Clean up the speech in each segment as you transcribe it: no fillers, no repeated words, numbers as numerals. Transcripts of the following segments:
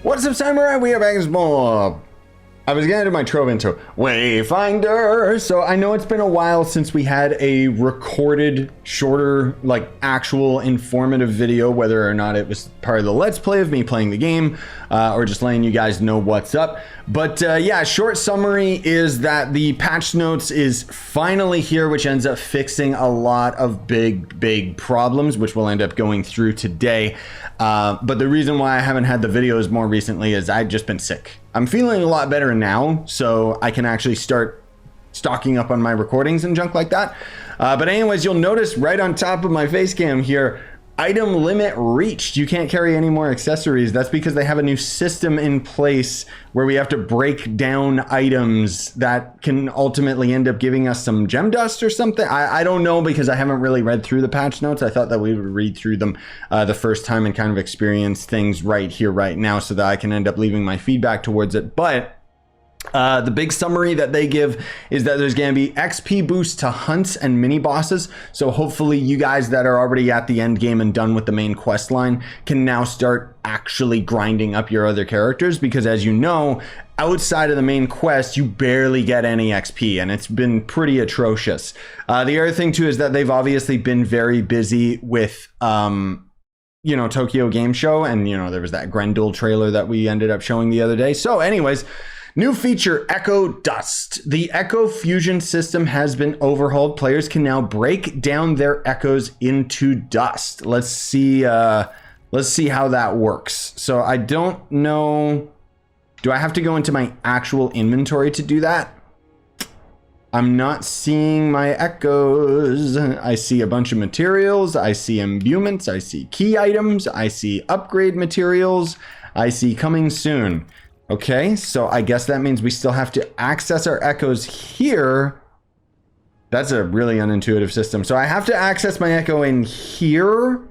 What's up, Samurai? We are back as more. I was gonna do my trove intro. Wayfinder! So I know it's been a while since we had a recorded, shorter, like actual informative video, whether or not it was part of the Let's Play of me playing the game, or just letting you guys know what's up. But yeah, short summary is that the patch notes is finally here, which ends up fixing a lot of big problems, which we'll end up going through today. But the reason why I haven't had the videos more recently is I've just been sick. I'm feeling a lot better now, so I can actually start stocking up on my recordings and junk like that. But anyways, you'll notice right on top of my face cam here, item limit reached. You can't carry any more accessories. That's because they have a new system in place where we have to break down items that can ultimately end up giving us some gem dust or something. I don't know, because I haven't really read through the patch notes. I thought that we would read through them the first time and kind of experience things right here, right now, so that I can end up leaving my feedback towards it. But the big summary that they give is that there's going to be XP boosts to hunts and mini bosses. So hopefully you guys that are already at the end game and done with the main quest line can now start actually grinding up your other characters, because as you know, outside of the main quest, you barely get any XP, and it's been pretty atrocious. The other thing too is that they've obviously been very busy with you know, Tokyo Game Show, and you know, there was that Grendel trailer that we ended up showing the other day. So anyways, new feature, Echo Dust. The Echo Fusion system has been overhauled. Players can now break down their echoes into dust. Let's see how that works. So I don't know, do I have to go into my actual inventory to do that? I'm not seeing my echoes. I see a bunch of materials. I see imbuements. I see key items. I see upgrade materials. I see coming soon. Okay, so I guess that means we still have to access our echoes here. That's a really unintuitive system. So I have to access my echo in here,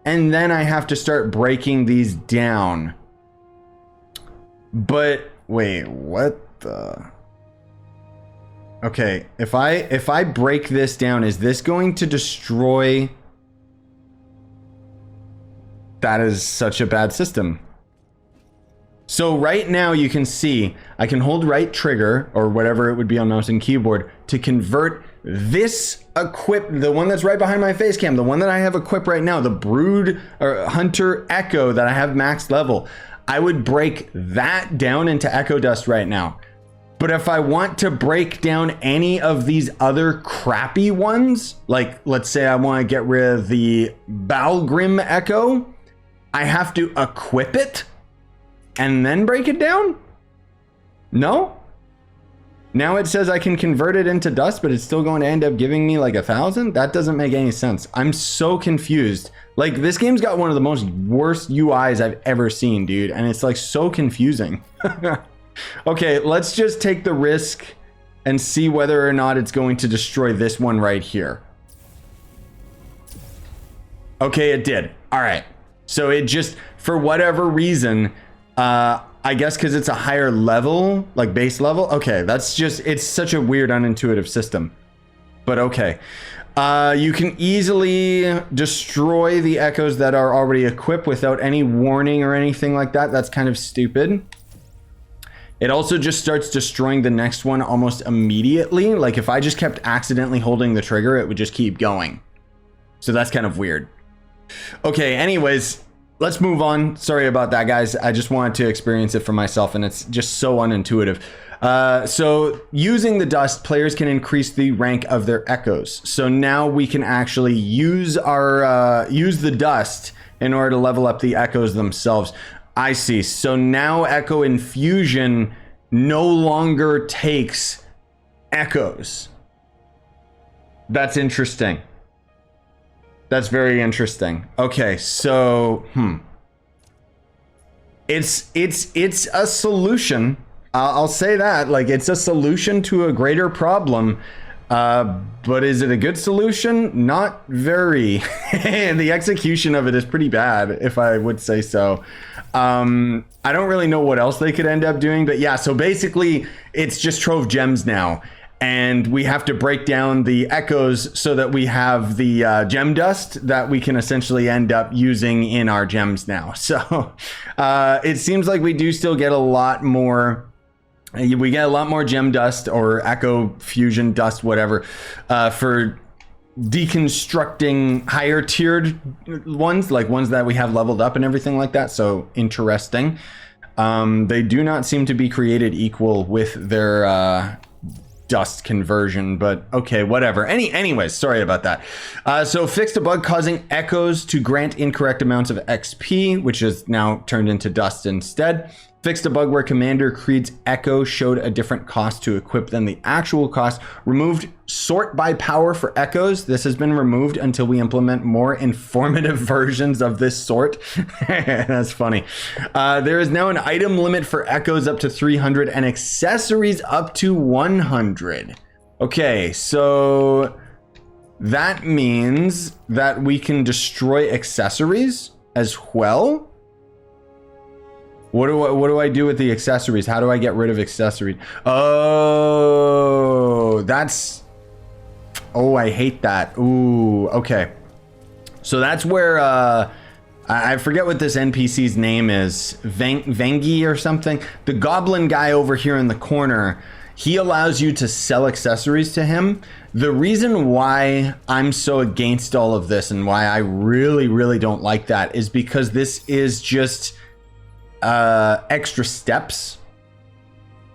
and then I have to start breaking these down. But wait, what the? Okay, if I break this down, is this going to destroy? That is such a bad system. So right now you can see I can hold right trigger or whatever it would be on mouse and keyboard to convert this the one that's right behind my face cam, the one that I have equipped right now, the Brood or Hunter Echo that I have max level. I would break that down into Echo Dust right now. But if I want to break down any of these other crappy ones, like let's say I want to get rid of the Balgrim Echo, I have to equip it and then break it down? No? Now it says I can convert it into dust, but it's still going to end up giving me like 1,000? That doesn't make any sense. I'm so confused. Like, this game's got one of the most worst UIs I've ever seen, dude. And it's like so confusing. Okay, let's just take the risk and see whether or not it's going to destroy this one right here. Okay, it did. All right. So it just, for whatever reason, I guess because it's a higher level, like base level. Okay, that's just, it's such a weird, unintuitive system. But okay. You can easily destroy the echoes that are already equipped without any warning or anything like that. That's kind of stupid. It also just starts destroying the next one almost immediately. Like if I just kept accidentally holding the trigger, it would just keep going. So that's kind of weird. Okay, anyways, let's move on. Sorry about that, guys. I just wanted to experience it for myself, and it's just so unintuitive. So using the dust, players can increase the rank of their echoes. So now we can actually use our use the dust in order to level up the echoes themselves. I see. So now Echo Infusion no longer takes echoes. That's interesting. That's very interesting. Okay, so it's a solution. I'll say that, like, it's a solution to a greater problem. But is it a good solution? Not very. The execution of it is pretty bad, if I would say so. I don't really know what else they could end up doing, but yeah, so basically it's just Trove Gems now. and we have to break down the echoes so that we have the gem dust that we can essentially end up using in our gems now. So it seems like we do still get a lot more. We get a lot more gem dust or echo fusion dust, whatever, for deconstructing higher tiered ones, like ones that we have leveled up and everything like that. So interesting. They do not seem to be created equal with their dust conversion, but okay, whatever. Anyways, sorry about that. So fixed a bug causing echoes to grant incorrect amounts of XP, which is now turned into dust instead. Fixed a bug where Commander Creed's echo showed a different cost to equip than the actual cost. Removed sort by power for echoes. This has been removed until we implement more informative versions of this sort. That's funny. There is now an item limit for echoes up to 300 and accessories up to 100. Okay, so that means that we can destroy accessories as well. What do I do with the accessories? How do I get rid of accessories? Oh, that's... Oh, I hate that. Ooh, okay. So that's where... I forget what this NPC's name is. Vengi or something? The goblin guy over here in the corner, he allows you to sell accessories to him. The reason why I'm so against all of this and why I really, really don't like that is because this is just... extra steps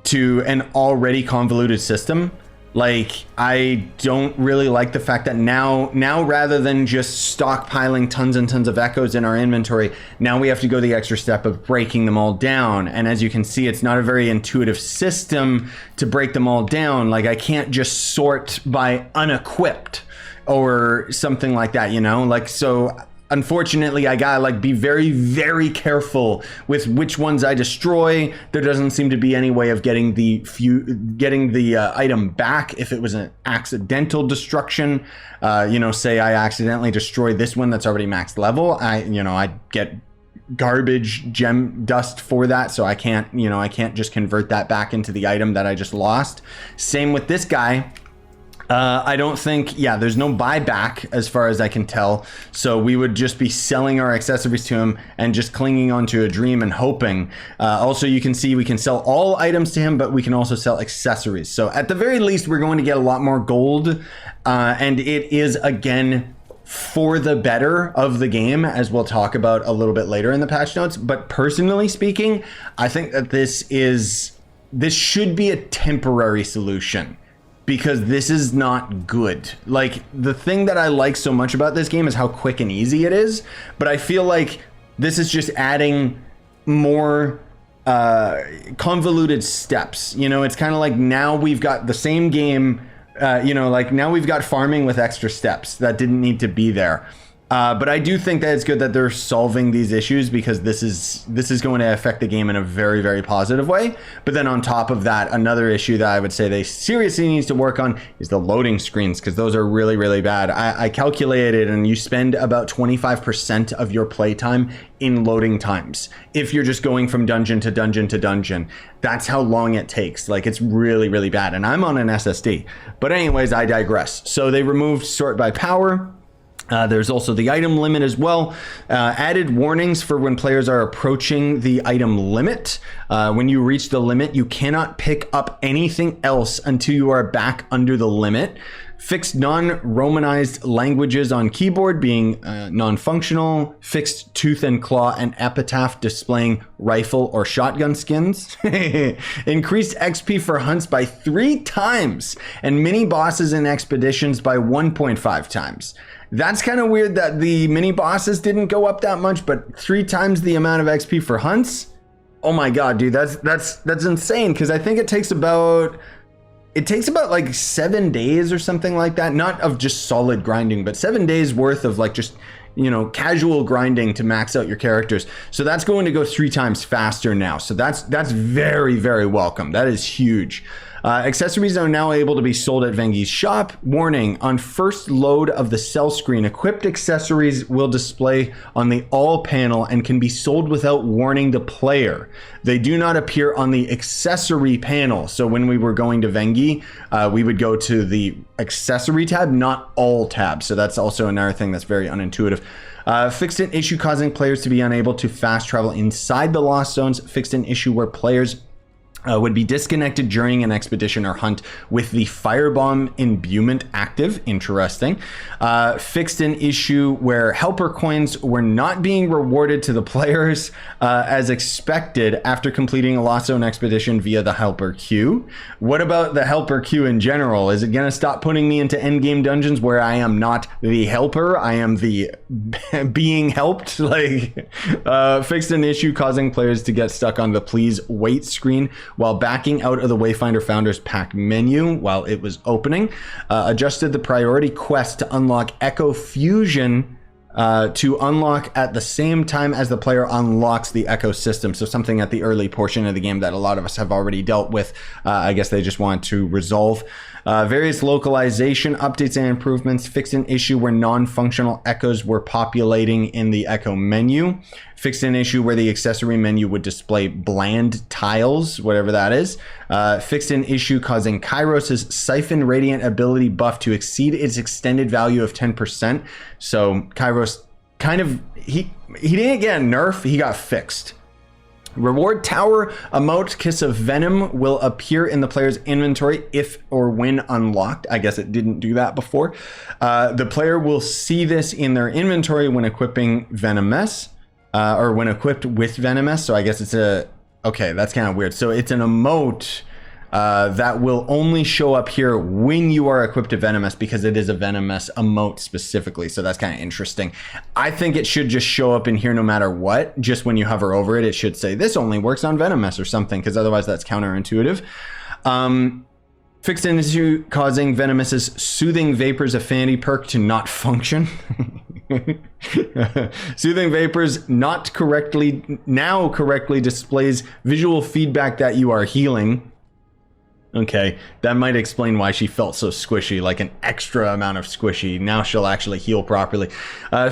to an already convoluted system. Like, I don't really like the fact that now rather than just stockpiling tons and tons of echoes in our inventory, now we have to go the extra step of breaking them all down. And as you can see, it's not a very intuitive system to break them all down. Like, I can't just sort by unequipped or something like that, you know? Like, so unfortunately, I gotta like be very, very careful with which ones I destroy. There doesn't seem to be any way of getting the item back if it was an accidental destruction. You know, say I accidentally destroy this one that's already max level. I get garbage gem dust for that, so I can't just convert that back into the item that I just lost. Same with this guy. I don't think, there's no buyback as far as I can tell. So we would just be selling our accessories to him and just clinging onto a dream and hoping. Also, you can see we can sell all items to him, but we can also sell accessories. So at the very least, we're going to get a lot more gold. And it is, again, for the better of the game, as we'll talk about a little bit later in the patch notes. But personally speaking, I think that this should be a temporary solution, because this is not good. Like, the thing that I like so much about this game is how quick and easy it is, but I feel like this is just adding more convoluted steps. You know, it's kind of like now we've got the same game, like now we've got farming with extra steps that didn't need to be there. But I do think that it's good that they're solving these issues, because this is going to affect the game in a very, very positive way. But then on top of that, another issue that I would say they seriously needs to work on is the loading screens, because those are really, really bad. I calculated, and you spend about 25% of your playtime in loading times if you're just going from dungeon to dungeon to dungeon. That's how long it takes. Like, it's really, really bad. And I'm on an SSD. But anyways, I digress. So they removed sort by power. There's also the item limit as well. Added warnings for when players are approaching the item limit. When you reach the limit, you cannot pick up anything else until you are back under the limit. Fixed non-Romanized languages on keyboard being non-functional. Fixed tooth and claw and epitaph displaying rifle or shotgun skins. Increased XP for hunts by 3 times and mini bosses and expeditions by 1.5 times. That's kind of weird that the mini bosses didn't go up that much, but 3 times the amount of XP for hunts. Oh my god, dude, that's insane, because I think it takes about like 7 days or something like that, not of just solid grinding, but 7 days worth of like just, you know, casual grinding to max out your characters. So that's going to go 3 times faster now. So that's very, very welcome. That is huge. Accessories are now able to be sold at Vengi's shop. Warning, on first load of the sell screen, equipped accessories will display on the all panel and can be sold without warning the player. They do not appear on the accessory panel. So when we were going to Vengi, we would go to the accessory tab, not all tabs. So that's also another thing that's very unintuitive. Fixed an issue causing players to be unable to fast travel inside the lost zones. Fixed an issue where players would be disconnected during an expedition or hunt with the firebomb imbuement active. Interesting. Fixed an issue where helper coins were not being rewarded to the players as expected after completing a lost zone expedition via the helper queue. What about the helper queue in general? Is it going to stop putting me into endgame dungeons where I am not the helper? I am the being helped? Like, fixed an issue causing players to get stuck on the please wait screen while backing out of the Wayfinder Founders Pack menu while it was opening. Adjusted the priority quest to unlock Echo Fusion to unlock at the same time as the player unlocks the Echo system. So something at the early portion of the game that a lot of us have already dealt with. I guess they just want to resolve. Various localization updates and improvements. Fixed an issue where non-functional echoes were populating in the Echo menu. Fixed an issue where the accessory menu would display bland tiles, whatever that is. Fixed an issue causing Kairos' Siphon Radiant ability buff to exceed its extended value of 10%. So Kairos kind of, he didn't get a nerf, he got fixed. Reward Tower emote Kiss of Venom will appear in the player's inventory if or when unlocked. I guess it didn't do that before. The player will see this in their inventory when equipping Venomous, or when equipped with Venomous. So I guess it's a, okay, that's kind of weird. So it's an emote that will only show up here when you are equipped to Venomous, because it is a Venomous emote specifically. So that's kind of interesting. I think it should just show up in here no matter what. Just when you hover over it, it should say this only works on Venomous or something, because otherwise that's counterintuitive. Fixed an issue causing Venomous's Soothing Vapors Affinity perk to not function. Soothing Vapors now correctly displays visual feedback that you are healing. Okay, that might explain why she felt so squishy, like an extra amount of squishy. Now she'll actually heal properly.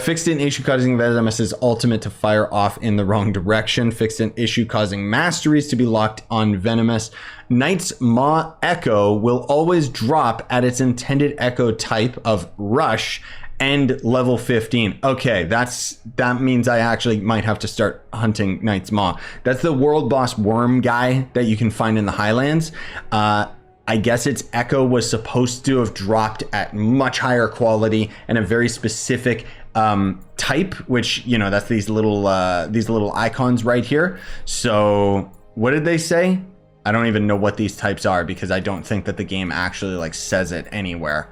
Fixed an issue causing Venomous's ultimate to fire off in the wrong direction. Fixed an issue causing masteries to be locked on Venomous. Knight's Maw Echo will always drop at its intended echo type of Rush and level 15. Okay, that means I actually might have to start hunting Knight's Maw. That's the world boss worm guy that you can find in the Highlands. I guess its echo was supposed to have dropped at much higher quality and a very specific type, which, you know, that's these little icons right here. So what did they say? I don't even know what these types are, because I don't think that the game actually like says it anywhere.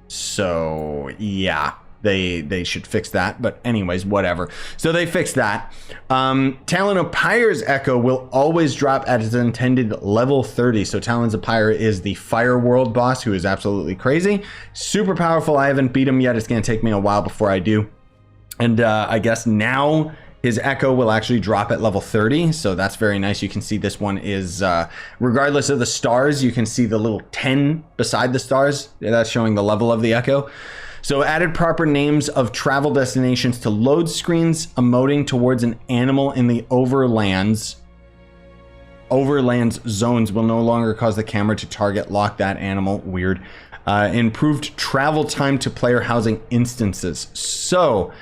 So yeah, they should fix that. But anyways, whatever. So they fixed that. Talon of Pyre's echo will always drop at its intended level 30. So Talons of Pyre is the Fire World boss, who is absolutely crazy. Super powerful. I haven't beat him yet. It's going to take me a while before I do. And I guess now his echo will actually drop at level 30. So that's very nice. You can see this one is, regardless of the stars, you can see the little 10 beside the stars. That's showing the level of the echo. So added proper names of travel destinations to load screens, emoting towards an animal in the overlands. Overlands zones will no longer cause the camera to target lock that animal. Weird. Improved travel time to player housing instances. So,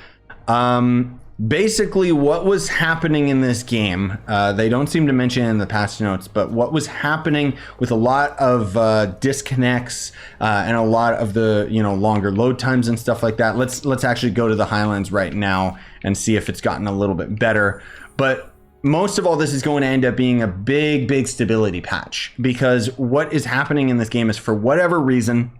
basically what was happening in this game, they don't seem to mention it in the patch notes, but what was happening with a lot of disconnects and a lot of the, you know, longer load times and stuff like that. Let's actually go to the Highlands right now and see if it's gotten a little bit better. But most of all, this is going to end up being a big stability patch, because what is happening in this game is, for whatever reason,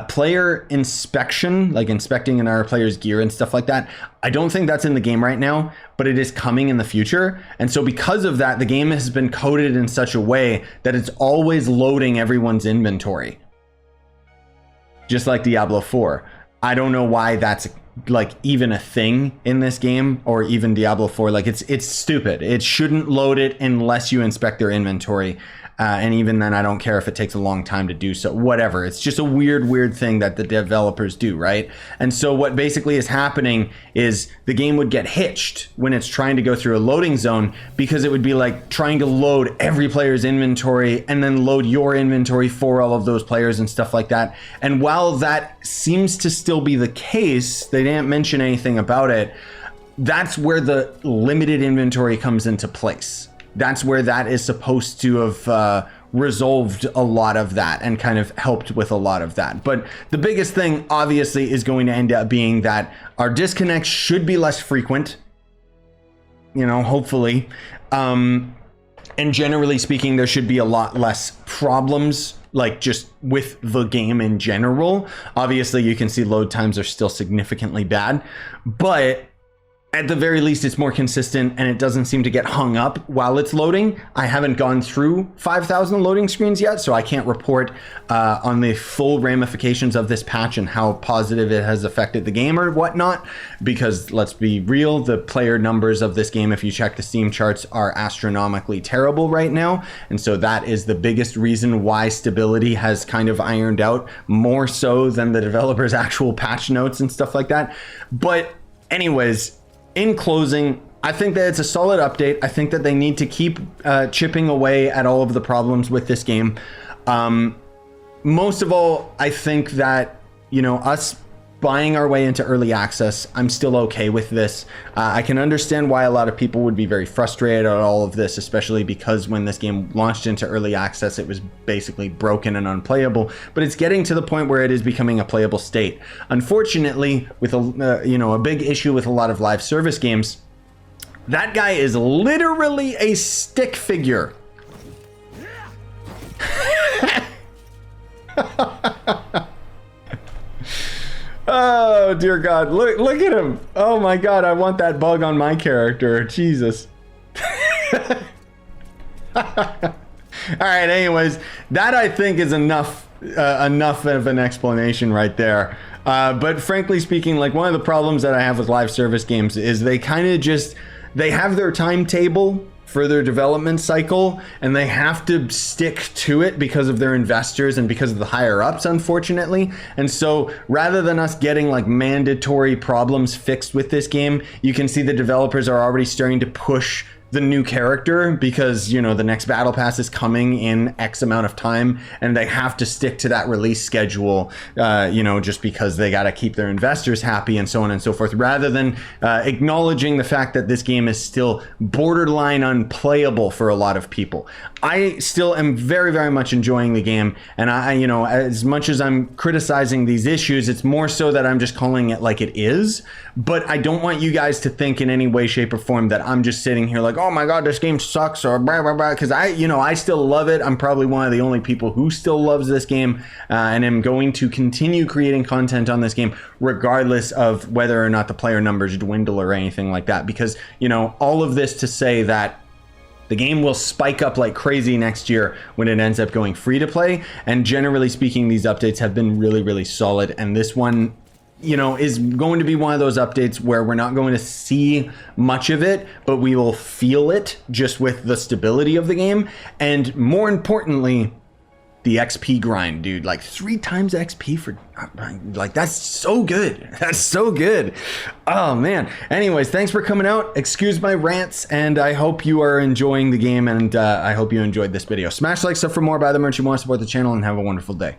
player inspection, like inspecting another player's gear and stuff like that, I don't think that's in the game right now, but it is coming in the future. And so because of that, the game has been coded in such a way that it's always loading everyone's inventory, just like Diablo 4. I don't know why that's like even a thing in this game, or even Diablo 4. Like it's stupid. It shouldn't load it unless you inspect their inventory. And even then, I don't care if it takes a long time to do so, whatever. It's just a weird thing that the developers do, right? And so what basically is happening is the game would get hitched when it's trying to go through a loading zone, because it would be like trying to load every player's inventory and then load your inventory for all of those players and stuff like that. And while that seems to still be the case, they didn't mention anything about it. That's where the limited inventory comes into place. That's where that is supposed to have resolved a lot of that and kind of helped with a lot of that. But the biggest thing, obviously, is going to end up being that our disconnects should be less frequent, you know, hopefully. And generally speaking, there should be a lot less problems, like just with the game in general. Obviously, you can see load times are still significantly bad, but at the very least, it's more consistent and it doesn't seem to get hung up while it's loading. I haven't gone through 5,000 loading screens yet, so I can't report on the full ramifications of this patch and how positive it has affected the game or whatnot, because let's be real, the player numbers of this game, if you check the Steam charts, are astronomically terrible right now. And so that is the biggest reason why stability has kind of ironed out, more so than the developer's actual patch notes and stuff like that. But anyways, in closing, I think that it's a solid update. I think that they need to keep chipping away at all of the problems with this game. Most of all, I think that, you know, us buying our way into early access, I'm still okay with this. I can understand why a lot of people would be very frustrated at all of this, especially because when this game launched into early access, it was basically broken and unplayable, but it's getting to the point where it is becoming a playable state. Unfortunately, with a big issue with a lot of live service games, that guy is literally a stick figure. Oh dear God, look at him. Oh my God, I want that bug on my character. Jesus. All right, anyways, that I think is enough of an explanation right there. But frankly speaking, like, one of the problems that I have with live service games is they kind of they have their timetable for their development cycle, and they have to stick to it because of their investors and because of the higher ups, unfortunately. And so rather than us getting like mandatory problems fixed with this game, you can see the developers are already starting to push the new character because, you know, the next battle pass is coming in X amount of time and they have to stick to that release schedule, you know, just because they got to keep their investors happy and so on and so forth, rather than acknowledging the fact that this game is still borderline unplayable for a lot of people. I still am very, very much enjoying the game, and I, you know, as much as I'm criticizing these issues, it's more so that I'm just calling it like it is. But I don't want you guys to think in any way, shape, or form that I'm just sitting here like, oh my God, this game sucks, or blah, blah, blah, because I still love it. I'm probably one of the only people who still loves this game, and am going to continue creating content on this game regardless of whether or not the player numbers dwindle or anything like that, because, you know, all of this to say that the game will spike up like crazy next year when it ends up going free to play. And generally speaking, these updates have been really, really solid. And this one, you know, is going to be one of those updates where we're not going to see much of it, but we will feel it just with the stability of the game. And more importantly, the XP grind, dude. Like 3 times XP for, like, that's so good. That's so good. Oh man. Anyways, thanks for coming out. Excuse my rants, and I hope you are enjoying the game, and I hope you enjoyed this video. Smash like, sub for more, buy the merch you want, support the channel, and have a wonderful day.